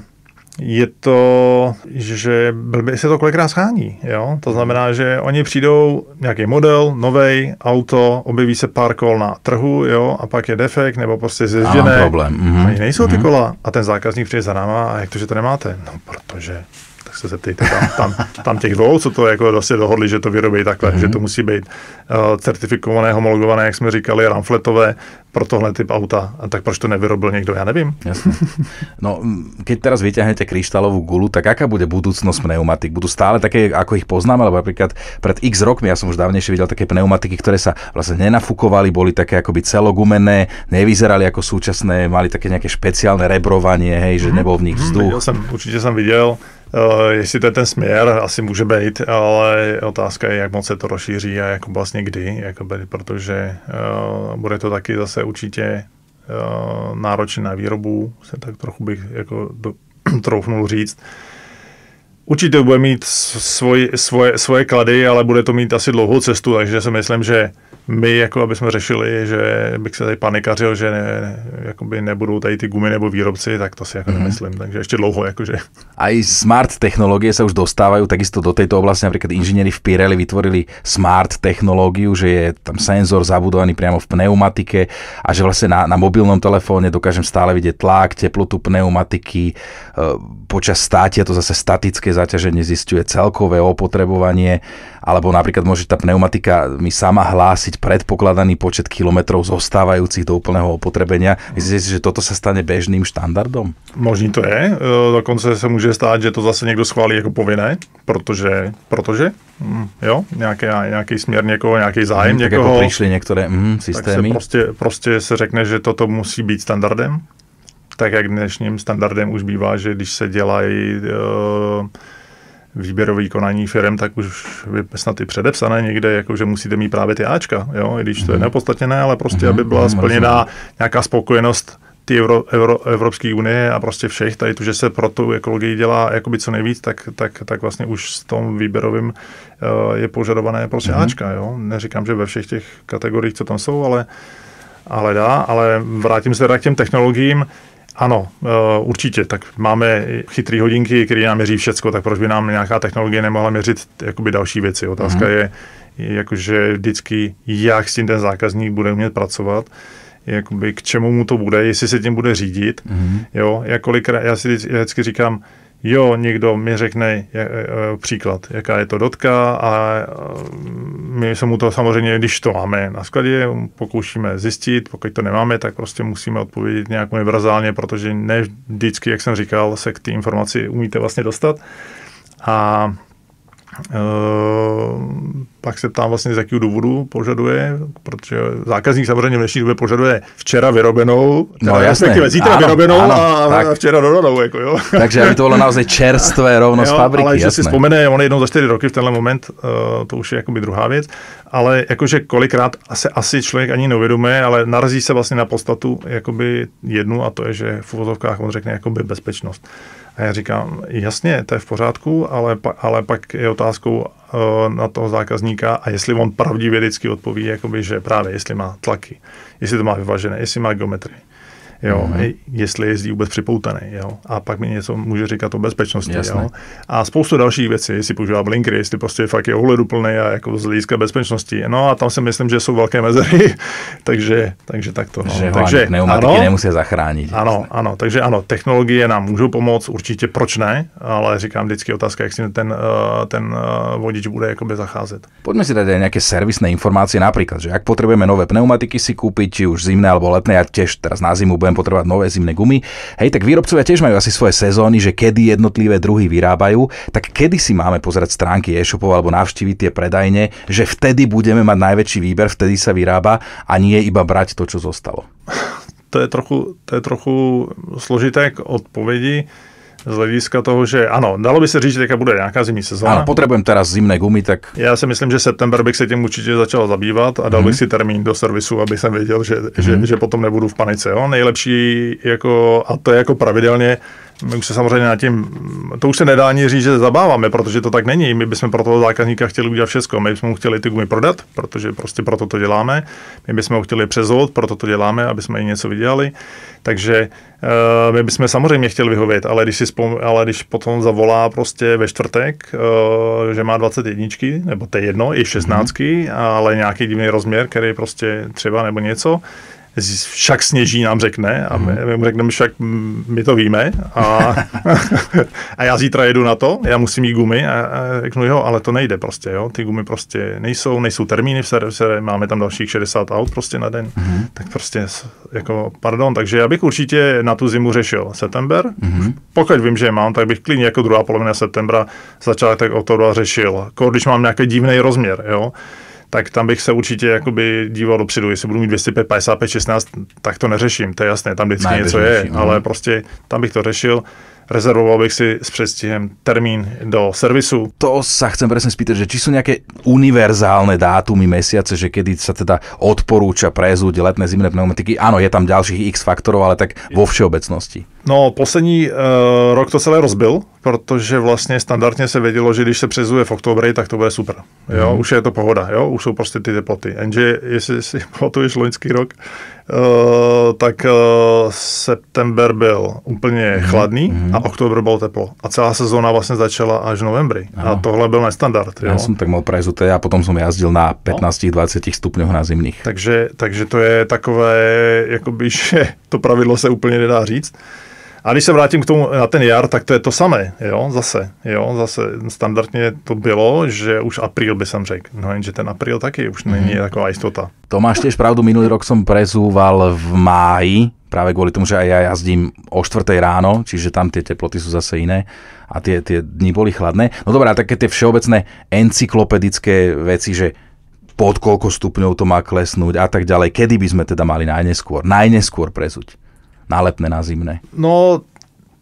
Speaker 1: je to, že blbě se to kolikrát schání. Jo? To znamená, že oni přijdou nějaký model, novej, auto, objeví se pár kol na trhu, jo? A pak je defekt, nebo prostě zježděné. Ani nejsou ty kola. A ten zákazník přijde za náma a jak to, že to nemáte? No, protože... tak se zeptejte tam těch dvou, co to jako vlastně dohodli, že to vyrobí takhle, že to musí být certifikované, homologované, jak jsme říkali, runfletové pro tohle typ auta. A tak proč to nevyrobil někdo, já nevím.
Speaker 3: Jasne. No, keď teraz vyťahnete kryštálovú gulu, tak aká bude budúcnosť pneumatik? Budú stále také, ako ich poznáme, lebo napríklad pred x rokmi, ja som už dávnejšie videl také pneumatiky, ktoré sa vlastne nenafukovali, boli také akoby celogumené, nevyzerali ako súčasné, mali také nejaké špeciálne rebrovanie, hej, že nebol v nich vzduch.
Speaker 1: Určitě jsem viděl. Jestli to je ten směr, asi může být, ale otázka je, jak moc se to rozšíří a jako vlastně kdy, jakoby, protože bude to taky zase určitě náročný na výrobu, se tak trochu bych jako troufnul říct. Určitě bude mít svoje klady, ale bude to mít asi dlouhou cestu, takže si myslím, že my, jako aby jsme řešili, že bych se tady panikařil, že jakoby nebudou tady ty gumy nebo výrobci, tak to si jako nemyslím, takže ještě dlouho. Jakože.
Speaker 3: Aj smart technológie sa už dostávajú takisto do tejto oblasti, napríklad inžinieri v Pirelli vytvorili smart technológiu, že je tam senzor zabudovaný priamo v pneumatike a že vlastne na mobilnom telefóne dokážem stále vidieť tlak, teplotu pneumatiky, počas státia to zase statické zaťaženie zisťuje celkové opotrebovanie, alebo napríklad môže tá pneumatika mi sama hlásiť predpokladaný počet kilometrov zostávajúcich do úplného opotrebenia. Myslíte si, že toto sa stane bežným štandardom?
Speaker 1: Možný to je. Dokonce se může stát, že to zase někdo schválí jako povinné, protože jo, nějaký směr někoho, nějaký zájem
Speaker 3: tak
Speaker 1: někoho.
Speaker 3: Tak jako přišli některé systémy.
Speaker 1: Tak se prostě se řekne, že toto musí být standardem. Tak jak dnešním standardem už bývá, že když se dělají výběrový konání firem, tak už snad i předepsané někde, jako že musíte mít právě ty Ačka, jo, i když to je nepodstatněné, ale prostě, aby byla splněná nějaká spokojenost ty Evropské unie a prostě všech, tady to, že se pro tu ekologii dělá jakoby co nejvíc, tak vlastně už s tom výběrovým je požadované prostě Ačka, jo. Neříkám, že ve všech těch kategoriích, co tam jsou, ale vrátím se k těm technologiím. Ano, určitě, tak máme chytrý hodinky, které nám měří všecko, tak proč by nám nějaká technologie nemohla měřit jakoby další věci. Otázka je jakože vždycky, jak s tím ten zákazník bude umět pracovat, jakoby k čemu mu to bude, jestli se tím bude řídit. Jo, já si vždycky říkám, jo, někdo mi řekne příklad, jaká je to dotka a my se mu to samozřejmě, když to máme na skladě, pokoušíme zjistit, pokud to nemáme, tak prostě musíme odpovědět nějak univerzálně, protože ne vždycky, jak jsem říkal, se k té informaci umíte vlastně dostat. A pak se ptám vlastně, z jakého důvodu požaduje, protože zákazník samozřejmě v dnešní době požaduje včera vyrobenou, zítra vyrobenou a včera dodanou. Jako, jo.
Speaker 3: Takže aby to bylo naozaj čerstvé rovno z fabriky.
Speaker 1: Ale že si vzpomene, on je jednou za 4 roky v tenhle moment, to už je jakoby druhá věc, ale jakože kolikrát asi člověk ani neuvědomuje, ale narazí se vlastně na podstatu jakoby jednu a to je, že v uvozovkách on řekne jakoby bezpečnost. A já říkám, jasně, to je v pořádku, ale pak je otázkou na toho zákazníka a jestli on pravdivě vždycky odpoví, jakoby, že právě jestli má tlaky, jestli to má vyvažené, jestli má geometrii. Jo, jestli jezdí vůbec připoutaný, jo. A pak mi něco může říkat o bezpečnosti, jo. A spoustu dalších věcí, jestli používá blinkery, jestli prostě fakt je ohleduplný a jako z hlediska bezpečnosti. No a tam si myslím, že jsou velké mezery, takže takto. No.
Speaker 3: Takže pneumatiky nemusí zachránit.
Speaker 1: Ano, takže ano, technologie nám můžou pomoct, určitě proč ne, ale říkám vždycky otázka, jak si ten vodič bude jakoby zacházet.
Speaker 3: Poďme si dať aj nejaké servisné informácie, napríklad, že ak potrebujeme nové pneumatiky si kúpiť, či už zimné alebo letné, ja tiež teraz na zimu budem potrebovať nové zimné gumy. Hej, tak výrobcovia tiež majú asi svoje sezóny, že kedy jednotlivé druhy vyrábajú, tak kedy si máme pozerať stránky e-shopov alebo navštíviť tie predajne, že vtedy budeme mať najväčší výber, vtedy sa vyrába a nie iba brať to, čo zostalo.
Speaker 1: To je trochu složité k odpovědi. Z hlediska toho, že ano, dalo by se říct, že teďka bude nějaká zimní sezóna.
Speaker 3: Ano, potřebujeme teraz zimné gumy, tak...
Speaker 1: Já si myslím, že september bych se tím určitě začal zabývat a dal bych si termín do servisu, aby jsem věděl, že potom nebudu v panice. Jo? Nejlepší, jako, a to je jako pravidelně, my už se samozřejmě na tím, to už se nedá ani říct, že zabáváme, protože to tak není. My bychom pro toho zákazníka chtěli udělat všechno. My bychom chtěli ty gumy prodat, protože prostě proto to děláme. My bychom ho chtěli přezvolit, proto to děláme, aby jsme i něco vydělali. Takže my bychom samozřejmě chtěli vyhovět, ale když potom zavolá prostě ve čtvrtek, že má 21, nebo to je jedno, i 16, ale nějaký divný rozměr, který prostě třeba nebo něco, však sněží nám řekne a my mu řekneme, však my to víme a já zítra jedu na to, já musím mít gumy a řeknu, jo, ale to nejde prostě, jo, ty gumy prostě nejsou termíny v servise, máme tam dalších 60 aut prostě na den, tak prostě jako, pardon, takže já bych určitě na tu zimu řešil september, pokud vím, že je mám, tak bych klidně jako druhá polovina septembra začátek oktobra řešil, když mám nějaký divný rozměr, jo, tak tam bych se určitě jakoby díval dopředu, jestli budu mít 205, 55, 16, tak to neřeším, to je jasné, tam vždycky něco je, ale prostě tam bych to řešil rezervoval bych si s předstihem termín do servisu.
Speaker 3: To sa chcem presne spýtať, že či sú nejaké univerzálne dátumy, mesiace, že kedy sa teda odporúča prezúť letné zimné pneumatiky. Áno, je tam ďalších x faktorov, ale tak vo všeobecnosti.
Speaker 1: No, poslední rok to celé rozbil, protože vlastně standardně se vědělo, že když se přezuje v oktobri, tak to bude super. Jo, už je to pohoda, jo, už jsou prostě ty teploty. Jenže jestli si pamatuješ loňský rok, tak september byl úplně chladný a oktober bylo teplo. A celá sezóna vlastně začala až v novembri. A tohle byl nestandard.
Speaker 3: Já jsem tak mal prezuté a potom jsem jazdil na 15-20 stupňoch na zimných.
Speaker 1: Takže to je takové, jakoby, že to pravidlo se úplně nedá říct. A když se vrátím k tomu na ten jar, tak to je to samé, zase standardně to bylo, že už apríl by som řekl, no jenže ten apríl taky už není taková jistota.
Speaker 3: To máš tiež pravdu, minulý rok som prezúval v máji, práve kvôli tomu, že aj ja jazdím o 4 ráno, čiže tam tie teploty sú zase iné a tie dni boli chladné. No dobré, také tie všeobecné encyklopedické veci, že pod koľko stupňov to má klesnúť a tak ďalej, kedy by sme teda mali najneskôr prezúť? Na letné, na zimné?
Speaker 1: No,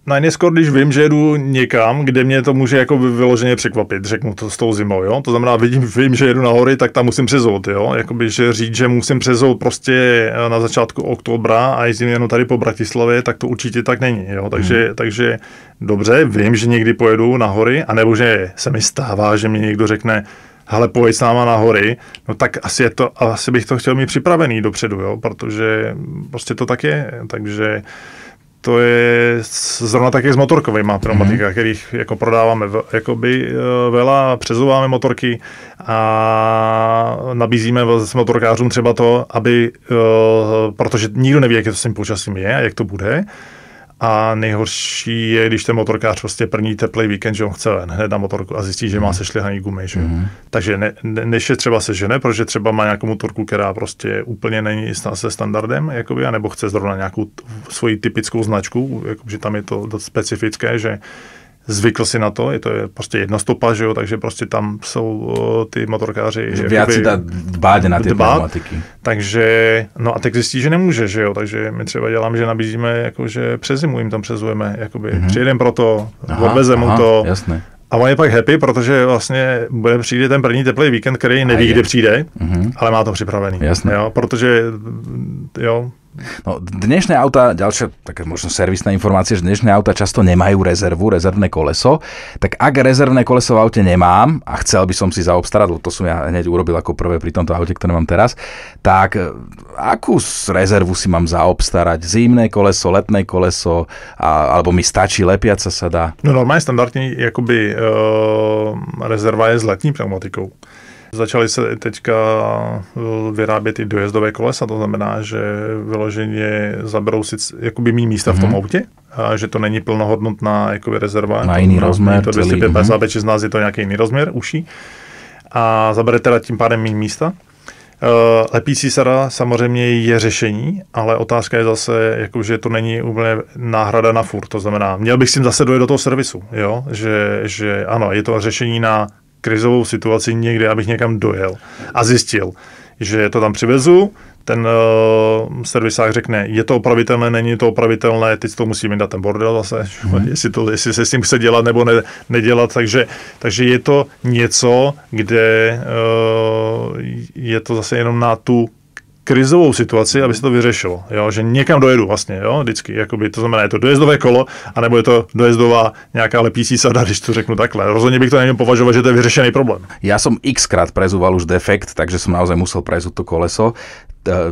Speaker 1: najneskôr, když vím, že jedu někam, kde mě to může jako vyloženě překvapit, řeknu to s tou zimou, jo. To znamená, vím, že jedu na hory, tak tam musím přezout, jo. Jakoby, že říct, že musím přezout prostě na začátku oktobra a jezdím jenom tady po Bratislavě, tak to určitě tak není, jo. Takže dobře, vím, že někdy pojedu na hory, anebo že se mi stává, že mi někdo řekne, hele, pojď s náma na hory, no tak asi bych to chtěl mít připravený dopředu, jo, protože prostě to tak je, takže to je zrovna také s motorkovými pneumatikami, kterých jako prodáváme jakoby veľa, přezouváme motorky a nabízíme s motorkářům třeba to, aby, protože nikdo neví, jak to s tím počasím je a jak to bude. A nejhorší je, když ten motorkář prostě první teplý víkend, že on chce hned na motorku a zjistí, že má sešlehaný gumy. Že? Takže než je třeba sežene, protože třeba má nějakou motorku, která prostě úplně není se standardem, jakoby, anebo chce zrovna nějakou svoji typickou značku, jakoby, že tam je to dost specifické, že zvykl si na to, je to prostě jednostopa, že jo, takže prostě tam jsou ty motorkáři
Speaker 3: viac si dbát na ty pneumatiky.
Speaker 1: Takže, no a teď zjistí, že nemůže, že jo, takže my třeba děláme, že nabízíme, jakože přes zimu jim tam přezujeme, jakoby přijedem pro to, odvezem mu to.
Speaker 3: Jasné.
Speaker 1: A on je pak happy, protože vlastně přijde ten první teplý víkend, který neví, kdy přijde, ale má to připravený.
Speaker 3: Jasné.
Speaker 1: Jo, protože, jo.
Speaker 3: No, dnešné auta, ďalšia taká možno servisná informácia, že dnešné auta často nemajú rezervné koleso, tak ak rezervné koleso v aute nemám a chcel by som si zaobstarať, to som ja hneď urobil ako prvé pri tomto aute, ktoré mám teraz, tak akú rezervu si mám zaobstarať? Zimné koleso, letné koleso, alebo mi stačí lepiaca sa dá?
Speaker 1: No normálně standardní jakoby rezerva je s letní pneumatikou. Začaly se teďka vyrábět i dojezdové kolesa, to znamená, že vyloženě zaberou si jakoby mý místa v tom autě, a že to není plnohodnotná jakoby rezerva.
Speaker 3: Na jiný rozměr.
Speaker 1: To 250 z to nějaký jiný rozměr, uší. A zabere teda tím pádem mý místa. Lepící sada samozřejmě je řešení, ale otázka je zase, jako, že to není úplně náhrada na furt. To znamená, měl bych s tím zase dojet do toho servisu, jo? Že ano, je to řešení na krizovou situaci někde, abych někam dojel a zjistil, že to tam přivezu, ten servisák řekne, je to opravitelné, není to opravitelné, teď to musíme dát ten bordel zase, jestli se s tím chce dělat nebo nedělat, takže je to něco, kde je to zase jenom na tu krizovou situaci, aby se to vyřešilo, jo? Že někam dojedu vlastně, jo? Vždycky, jakoby, to znamená, je to dojezdové kolo, anebo je to dojezdová nějaká lepící sada, když to řeknu takhle. Rozhodně bych to neměl považovat, že to je vyřešený problém.
Speaker 3: Ja som xkrát prezúval už defekt, takže som naozaj musel prezúť to koleso,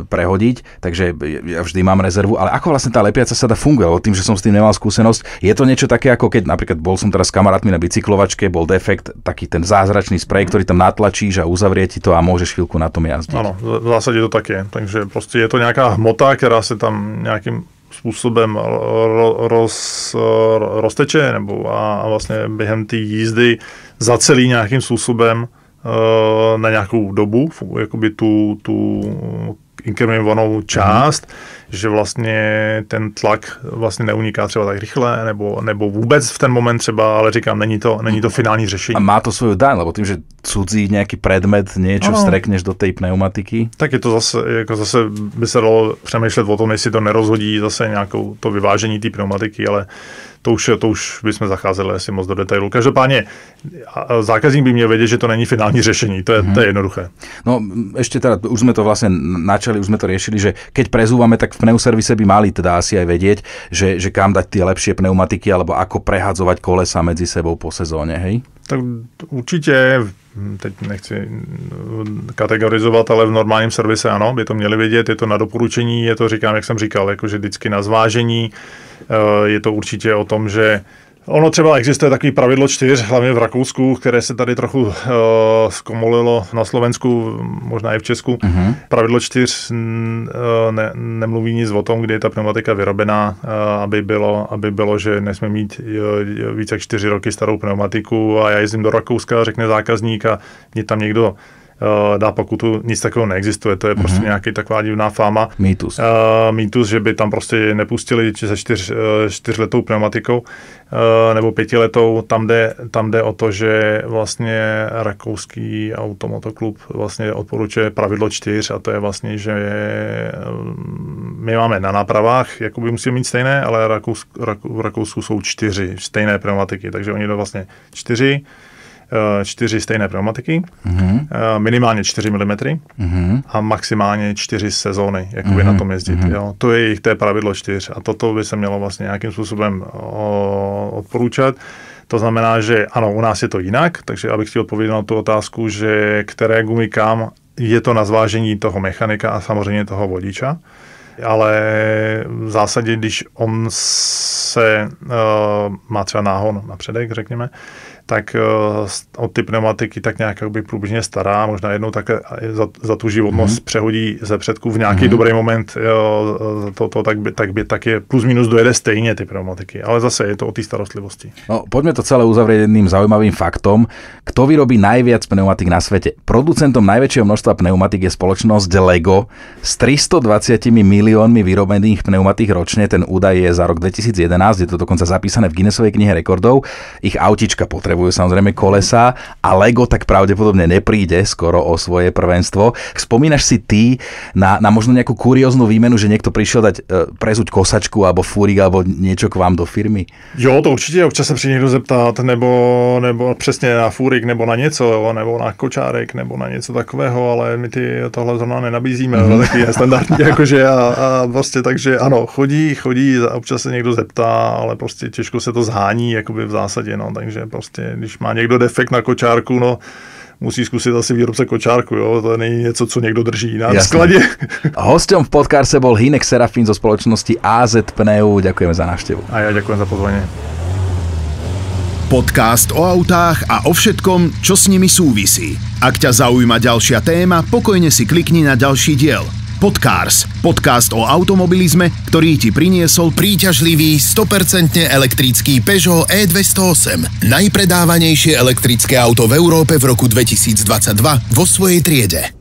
Speaker 3: prehodiť, takže ja vždy mám rezervu, ale ako vlastne tá lepiaca sada funguje, lebo tým, že som s tým nemal skúsenosť, je to niečo také, ako keď napríklad bol som teraz s kamarátmi na bicyklovačke, bol defekt, taký ten zázračný sprej, ktorý tam natlačíš a uzavrie ti to a môžeš chvíľku na tom jazdiť.
Speaker 1: Ano, v zásadě to tak je, takže prostě je to nějaká hmota, která se tam nějakým způsobem rozteče, nebo a vlastně během té jízdy zacelí nějakým způsobem na nějakou dobu, jakoby tu inkriminovanou část, že vlastně ten tlak vlastně neuniká třeba tak rychle, nebo vůbec v ten moment třeba, ale říkám, není to finální řešení.
Speaker 3: A má to svoju daň, lebo tým, že cudzí nejaký predmet, niečo strekneš do tej pneumatiky?
Speaker 1: Tak je to zase by se dalo přemýšlet o tom, jestli to nerozhodí zase nějakou to vyvážení té pneumatiky, ale to už bychom zacházeli asi moc do detailu. Každopádně zákazník by měl vědět, že to není finální řešení, to je jednoduché.
Speaker 3: No ešte teda, už sme to vlastne načali, už sme to riešili, že keď prezúvame, tak v pneuservise by mali teda asi aj vedieť, že kam dať tie lepšie pneumatiky, alebo ako prehadzovať kolesa medzi sebou po sezóne, hej?
Speaker 1: Tak určitě, teď nechci kategorizovat, ale v normálním servise ano, by to měli vědět, je to na doporučení, je to, říkám, jak jsem říkal, jakože vždycky na zvážení, je to určitě o tom, že ono třeba existuje takový pravidlo 4, hlavně v Rakousku, které se tady trochu zkomolilo na Slovensku, možná i v Česku. Pravidlo 4 nemluví nic o tom, kdy je ta pneumatika vyrobená, aby bylo, že nesmí mít více jak 4 roky starou pneumatiku a já jezdím do Rakouska, řekne zákazník a mě tam někdo dá pokutu, nic takového neexistuje, to je prostě nějaký taková divná fáma. Mýtus, že by tam prostě nepustili se 4letou pneumatikou nebo 5letou, tam jde o to, že vlastně rakouský automotoklub vlastně odporučuje pravidlo 4 a to je vlastně, že my máme na nápravách, jakoby musíme mít stejné, ale v Rakousku jsou 4 stejné pneumatiky, takže oni jdou vlastně 4 stejné pneumatiky, minimálně 4 mm a maximálně 4 sezóny, jakoby na tom jezdit. Jo. To je jejich pravidlo 4 a toto by se mělo vlastně nějakým způsobem odporučat. To znamená, že ano, u nás je to jinak, takže abych si odpověděl na tu otázku, že které gumy kam, je to na zvážení toho mechanika a samozřejmě toho vodiča. Ale v zásadě, když on se má třeba náhon na předek, řekněme, tak od ty pneumatiky tak nějak by průběžně stará, možná jednou také za tu životnost přehodí ze předku v nějaký dobrý moment, tak je plus minus dojede stejně ty pneumatiky, ale zase je to o té starostlivosti.
Speaker 3: No, poďme to celé uzavrieť jedným zaujímavým faktom. Kto vyrobí najviac pneumatik na svete? Producentom najväčšieho množstva pneumatik je spoločnosť Lego s 320 miliónmi vyrobených pneumatik ročne. Ten údaj je za rok 2011, je to dokonca zapísané v Guinnessovej knihe rekordov. Ich autička potrebujú samozrejme kolesa a Lego tak pravdepodobne nepríde skoro o svoje prvenstvo. Spomínaš si ty na možno nejakú kurióznu výmenu, že niekto prišiel dať prezuť kosačku alebo fúrik alebo niečo k vám do firmy?
Speaker 1: Jo, to určitě, občas se přijde někdo zeptat, nebo přesně na fúrik, nebo na něco, nebo na kočárek, nebo na něco takového, ale my tohle zrovna nenabízíme, taky je standardní, jakože a prostě takže ano, chodí, občas se někdo zeptá, ale prostě těžko se to zhání, jakoby v zásadě, no, takže prostě, když má někdo defekt na kočárku, no, musí skúsiť asi výrobce kočárku, jo? To není něco, co někdo drží na skladě.
Speaker 3: Hosťom v podcaste bol Hynek Serafín zo spoločnosti AZ Pneu. Ďakujeme za návštevu.
Speaker 1: A ja ďakujem za pozvanie.
Speaker 2: Podcast o autách a o všetkom, čo s nimi súvisí. Ak ťa zaujíma ďalšia téma, pokojne si klikni na ďalší diel. Podcars, podcast o automobilizme, ktorý ti priniesol príťažlivý 100% elektrický Peugeot E208. Najpredávanejšie elektrické auto v Európe v roku 2022 vo svojej triede.